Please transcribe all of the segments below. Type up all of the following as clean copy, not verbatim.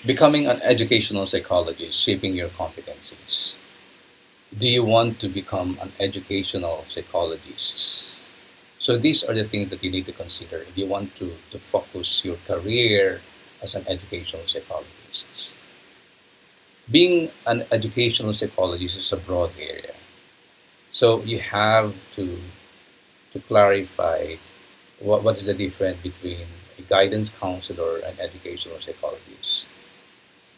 Becoming an educational psychologist, shaping your competencies. Do you want to become an educational psychologist? So these are the things that you need to consider if you want to focus your career as an educational psychologist. Being an educational psychologist is a broad area. So you have to clarify what is the difference between a guidance counselor and educational psychologist.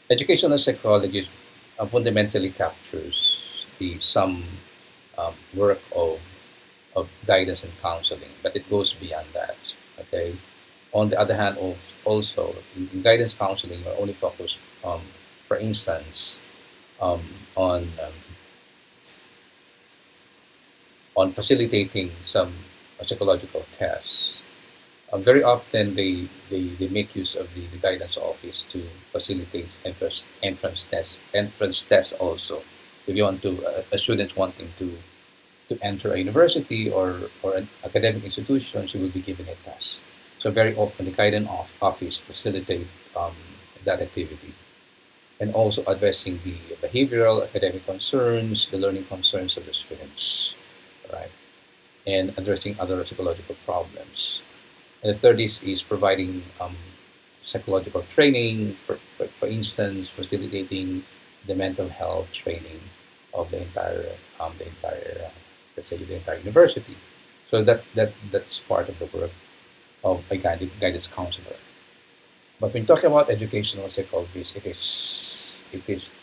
Educational psychologist fundamentally captures the some work of guidance and counseling, but it goes beyond that. Okay. On the other hand, of also in guidance counseling, we're only focused, for instance, um, on um, on facilitating some psychological tests. Very often, they make use of the guidance office to facilitate entrance tests also. If you want to a student wanting to enter a university or an academic institution, she will be given a test. So very often the guidance office facilitate that activity, and also addressing the behavioral, academic concerns, the learning concerns of the students, right? And addressing other psychological problems. And the third is providing psychological training, for instance, facilitating the mental health training of the entire let's say the entire university. So that's part of the work of a guidance counselor. But when talking about educational psychologists, it is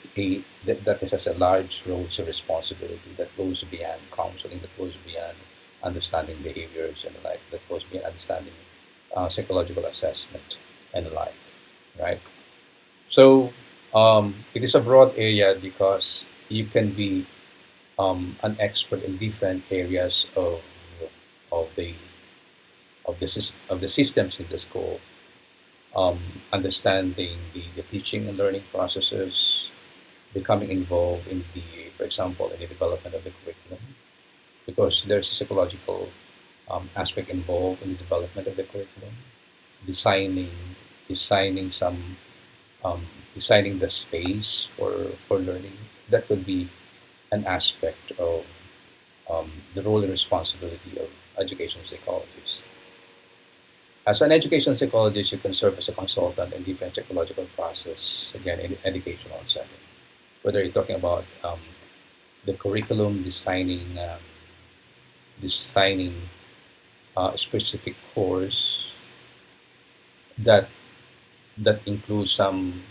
that this has a large roles and responsibility that goes beyond counseling, that goes beyond understanding behaviors and the like, that goes beyond understanding psychological assessment and the like, right? So it is a broad area because you can be an expert in different areas of the of the systems in the school, um, understanding the teaching and learning processes, becoming involved in the, for example, in the development of the curriculum, because there's a psychological aspect involved in the development of the curriculum, designing designing some um, designing the space for learning. That could be an aspect of the role and responsibility of educational psychologists. As an educational psychologist, you can serve as a consultant in different psychological process, again, in educational setting. Whether you're talking about the curriculum, designing a specific course that that includes some,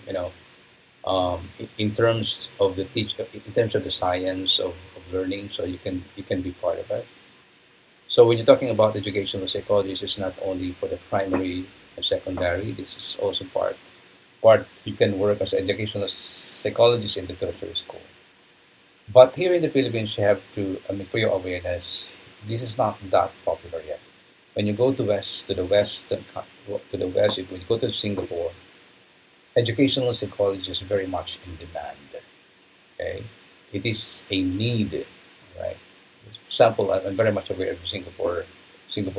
in terms of the in terms of the science of learning, so you can be part of it. So when you're talking about educational psychology, it's not only for the primary and secondary. This is also part you can work as educational psychologist in the tertiary school. But here in the Philippines, you have to, I mean, for your awareness, this is not that popular yet. When you go to the western, to the west, when you go to Singapore, educational psychology is very much in demand. Okay, it is a need, right? For example, I'm very much aware of Singapore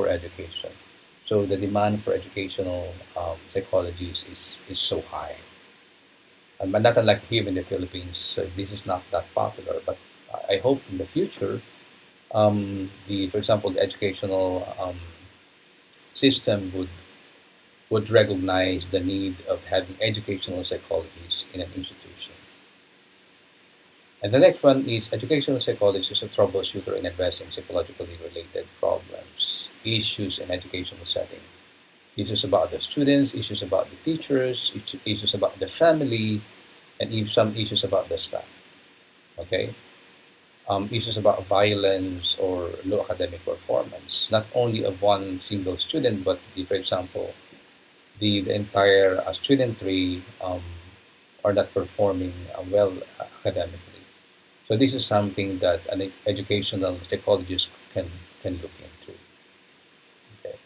education. So the demand for educational psychologists is so high. But not unlike here in the Philippines, this is not that popular. But I hope in the future, for example, the educational system would recognize the need of having educational psychologists in an institution. And the next one is educational psychologist is a troubleshooter in addressing psychologically related problems, issues in educational setting. Issues about the students, issues about the teachers, issues about the family, and even some issues about the staff. Okay, issues about violence or low academic performance, not only of one single student, but for example, the entire student tree are not performing well academically. So this is something that an educational psychologist can look into. Okay,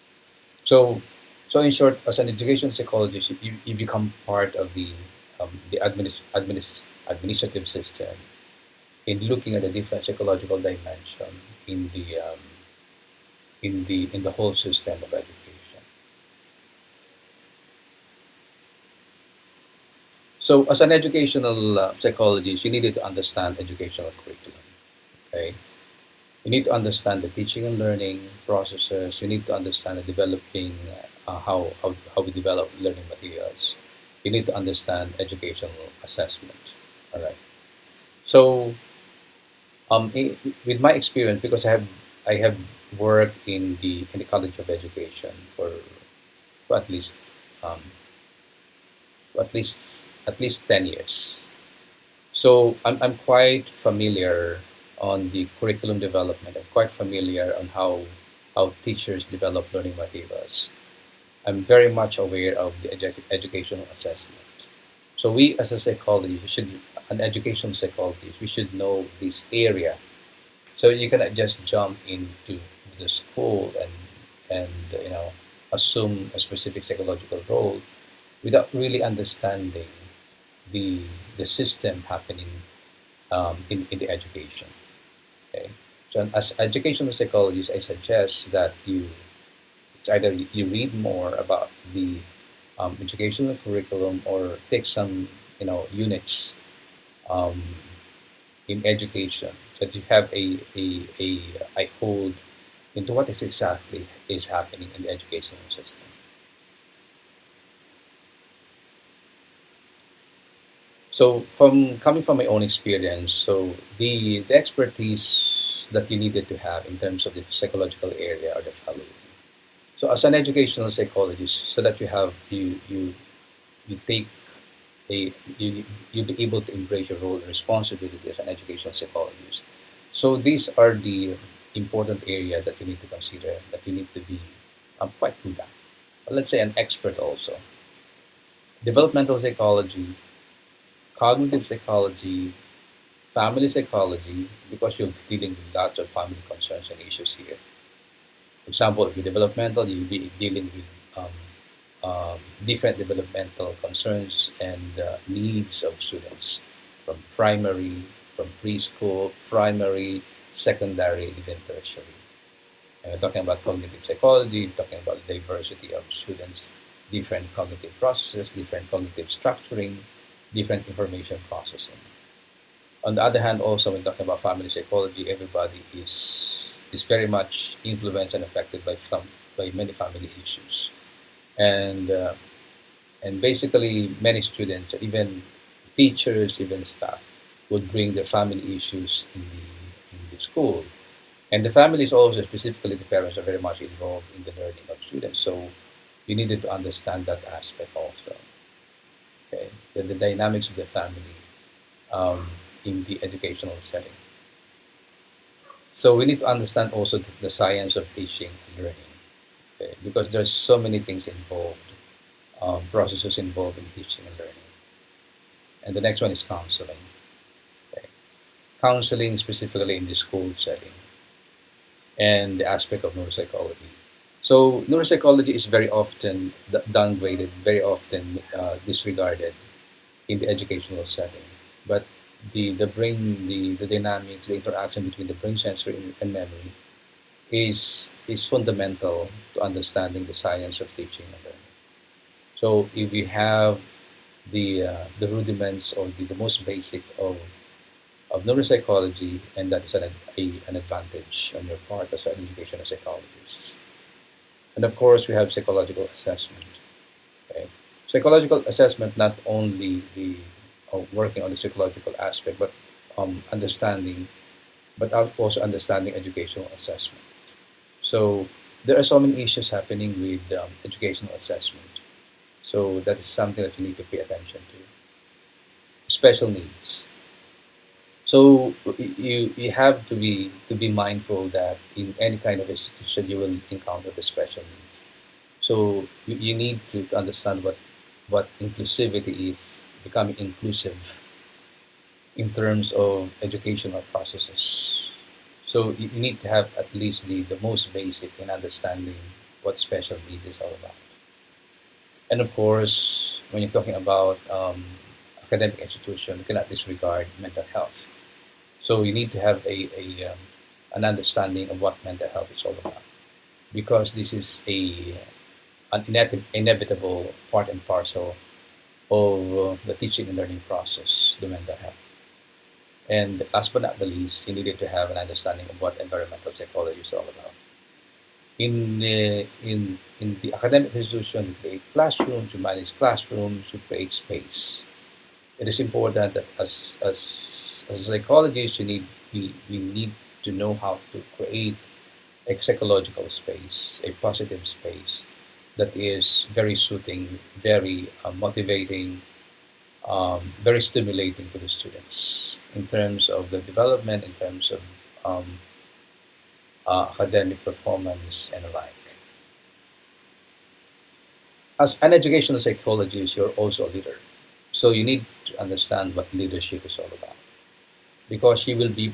so so in short, as an education psychologist, you become part of the administrative system in looking at the different psychological dimension in the whole system of education. So, as an educational psychologist, you needed to understand educational curriculum. Okay, you need to understand the teaching and learning processes. You need to understand the developing how we develop learning materials. You need to understand educational assessment. All right. So, with my experience, because I have worked in the College of Education for at least um, at least 10 years. So I'm quite familiar on the curriculum development. I'm quite familiar on how teachers develop learning materials. I'm very much aware of the educational assessment. So we as a psychologist, we should an educational psychologist, we should know this area. So you cannot just jump into the school and assume a specific psychological role without really understanding the the system happening in the education. Okay, so as educational psychologists, I suggest that it's either you read more about the educational curriculum or take some units um, in education so that you have a hold into what is exactly is happening in the educational system. So from coming from my own experience, so the expertise that you needed to have in terms of the psychological area are the following. So as an educational psychologist, so that you take a you be able to embrace your role and responsibility as an educational psychologist. So these are the important areas that you need to consider, that you need to be quite good at. Let's say an expert also. Developmental psychology, cognitive psychology, family psychology, because you'll be dealing with lots of family concerns and issues here. For example, if you're developmental, you'll be dealing with different developmental concerns and needs of students from primary, from preschool, primary, secondary, even tertiary. And we're talking about cognitive psychology, talking about the diversity of students, different cognitive processes, different cognitive structuring, different information processing. On the other hand, also when talking about family psychology, everybody is very much influenced and affected by many family issues, and basically many students, even teachers, even staff, would bring their family issues in the school, and the families also, specifically the parents, are very much involved in the learning of students. So you needed to understand that aspect also. Okay, the dynamics of the family um, in the educational setting. So we need to understand also the science of teaching and learning, okay? Because there's so many things involved, processes involved in teaching and learning. And the next one is counseling. Okay? Counseling specifically in the school setting and the aspect of neuropsychology. So neuropsychology is very often downgraded, very often disregarded in the educational setting. But the brain, the dynamics, the interaction between the brain sensory and memory is fundamental to understanding the science of teaching and learning. So if you have the rudiments or the most basic of neuropsychology, and that is an advantage on your part as an educational psychologist. And of course, we have psychological assessment. Okay? Psychological assessment, not only the working on the psychological aspect, but understanding, but also understanding educational assessment. So there are so many issues happening with educational assessment. So that is something that you need to pay attention to. Special needs. So you have to be mindful that in any kind of institution you will encounter the special needs. So you need to understand what inclusivity is, becoming inclusive in terms of educational processes. So you need to have at least the most basic in understanding what special needs is all about. And of course, when you're talking about academic institution, you cannot disregard mental health. So you need to have an understanding of what mental health is all about, because this is an inevitable part and parcel of the teaching and learning process, the mental health. And last but not the least, you needed to have an understanding of what environmental psychology is all about. In the academic institution, you create classrooms, you manage classrooms, you create space. It is important that as a psychologist, we need to know how to create a psychological space, a positive space that is very soothing, very motivating, very stimulating to the students in terms of the development, in terms of um, academic performance and the like. As an educational psychologist, you're also a leader. So you need to understand what leadership is all about. Because you will be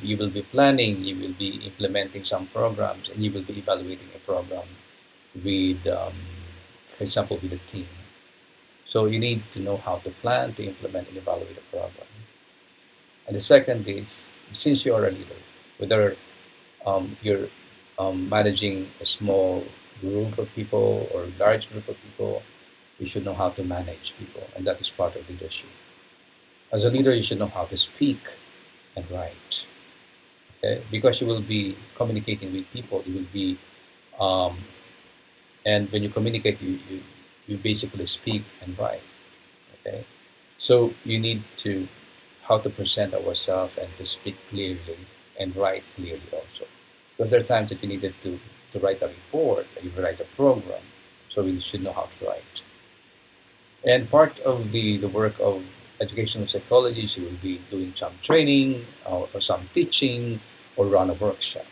planning, you will be implementing some programs, and you will be evaluating a program with, for example, with a team. So you need to know how to plan, to implement, and evaluate a program. And the second is, since you are a leader, whether you're managing a small group of people or a large group of people, you should know how to manage people, and that is part of leadership. As a leader, you should know how to speak and write, okay? Because you will be communicating with people. You will be, um, and when you communicate, you basically speak and write, okay? So you need to how to present ourselves and to speak clearly and write clearly also. Because there are times that you needed to write a report, you write a program, so we should know how to write. And part of the work of educational psychology, you will be doing some training or some teaching or run a workshop.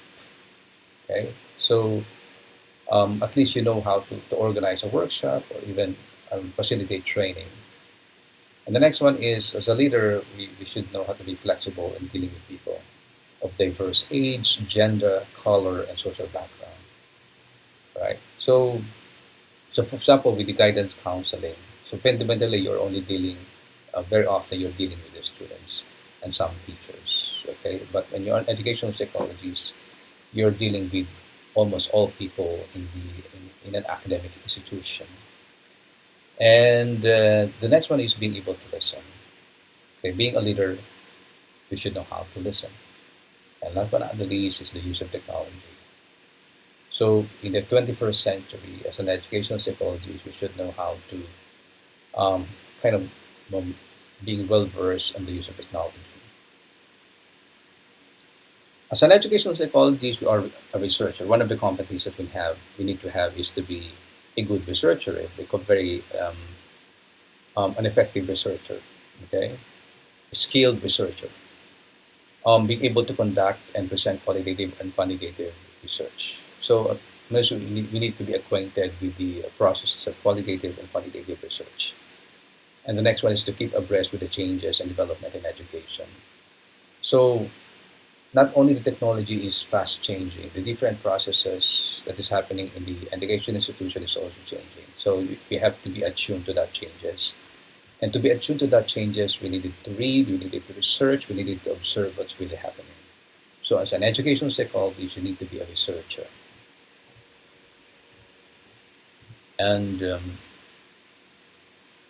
Okay, so at least you know how to organize a workshop or even facilitate training. And the next one is, as a leader, we should know how to be flexible in dealing with people of diverse age, gender, color, and social background, right? So for example, with the guidance counseling, so fundamentally, you're only dealing, very often you're dealing with the students and some teachers, okay? But when you're an educational psychologist, you're dealing with almost all people in an academic institution. And the next one is being able to listen. Okay, being a leader, you should know how to listen. And last but not the least is the use of technology. So in the 21st century, as an educational psychologist, we should know how to um, kind of um, being well versed in the use of technology. As an educational psychologist, we are a researcher. One of the competencies that we need to have is to be a good researcher, a very an effective researcher, okay, a skilled researcher, being able to conduct and present qualitative and quantitative research. So we need to be acquainted with the processes of qualitative and quantitative research. And the next one is to keep abreast with the changes and development in education. So not only the technology is fast changing, the different processes that is happening in the education institution is also changing. So we have to be attuned to that changes. And to be attuned to that changes, we needed to read, we needed to research, we needed to observe what's really happening. So as an educational psychologist, you need to be a researcher. And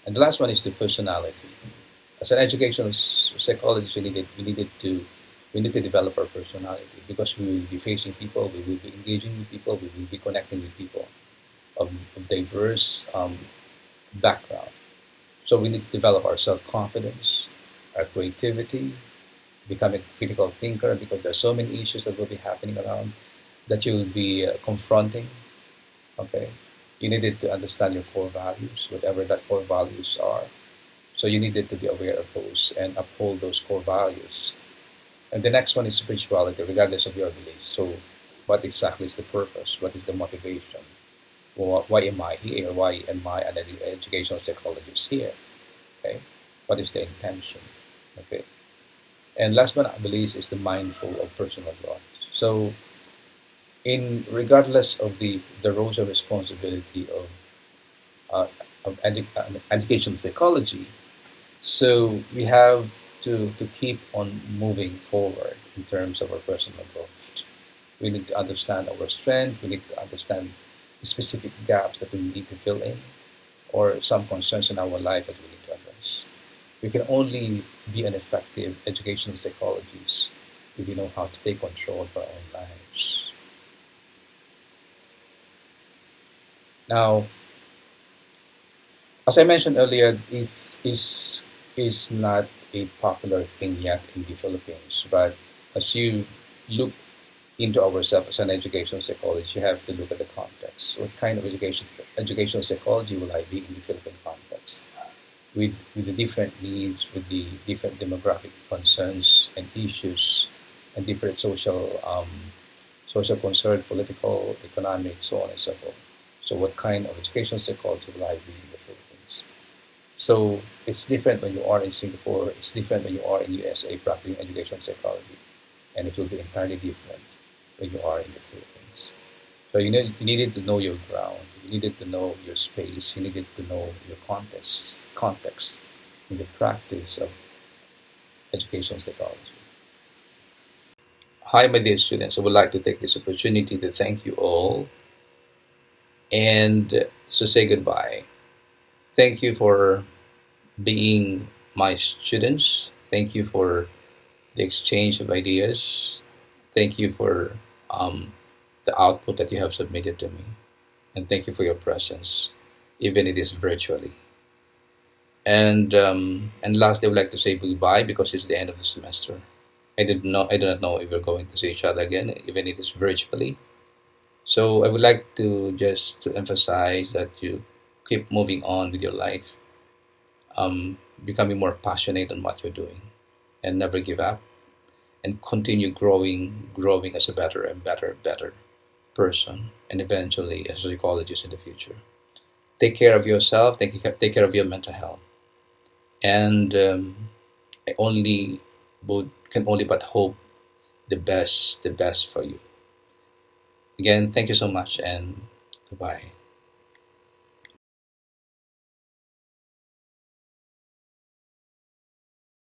and the last one is the personality. As an educational psychologist, we need to develop our personality because we will be facing people, we will be engaging with people, we will be connecting with people of diverse background. So we need to develop our self-confidence, our creativity, become a critical thinker because there are so many issues that will be happening around that you will be confronting. Okay, you needed to understand your core values, whatever that core values are. So you needed to be aware of those and uphold those core values. And the next one is spirituality, regardless of your beliefs. So what exactly is the purpose? What is the motivation? Why am I here? Why am I an educational psychologist here? Okay, what is the intention? Okay, and last but not the least is the mindful of personal growth. So in regardless of the roles and responsibility uh, of educational psychology, so we have to keep on moving forward in terms of our personal growth. We need to understand our strength. We need to understand the specific gaps that we need to fill in, or some concerns in our life that we need to address. lives. We can only be an effective educational psychologist if we know how to take control of our own lives. Now, as I mentioned earlier, is not a popular thing yet in the Philippines. But as you look into ourselves as an educational psychologist, you have to look at the context. What kind of educational psychology will I be in the Philippine context? With the different needs, with the different demographic concerns and issues, and different social concern, political, economic, so on and so forth. So, what kind of educational psychology will I be in the Philippines? So, it's different when you are in Singapore. It's different when you are in USA practicing educational psychology, and it will be entirely different when you are in the Philippines. So you needed to know your ground. You needed to know your space. You needed to know your context in the practice of educational psychology. Hi, my dear students. I would like to take this opportunity to thank you all and to say goodbye. Thank you for being my students. Thank you for the exchange of ideas. Thank you for um, the output that you have submitted to me. And thank you for your presence, even it is virtually. And lastly, I would like to say goodbye because it's the end of the semester. I do not know if we're going to see each other again, even if it is virtually. So I would like to just to emphasize that you keep moving on with your life, becoming more passionate on what you're doing, and never give up, and continue growing as a better and better person, and eventually as a psychologist in the future. Take care of yourself. Take care of your mental health, and I only can only but hope the best for you. Again, thank you so much, and goodbye.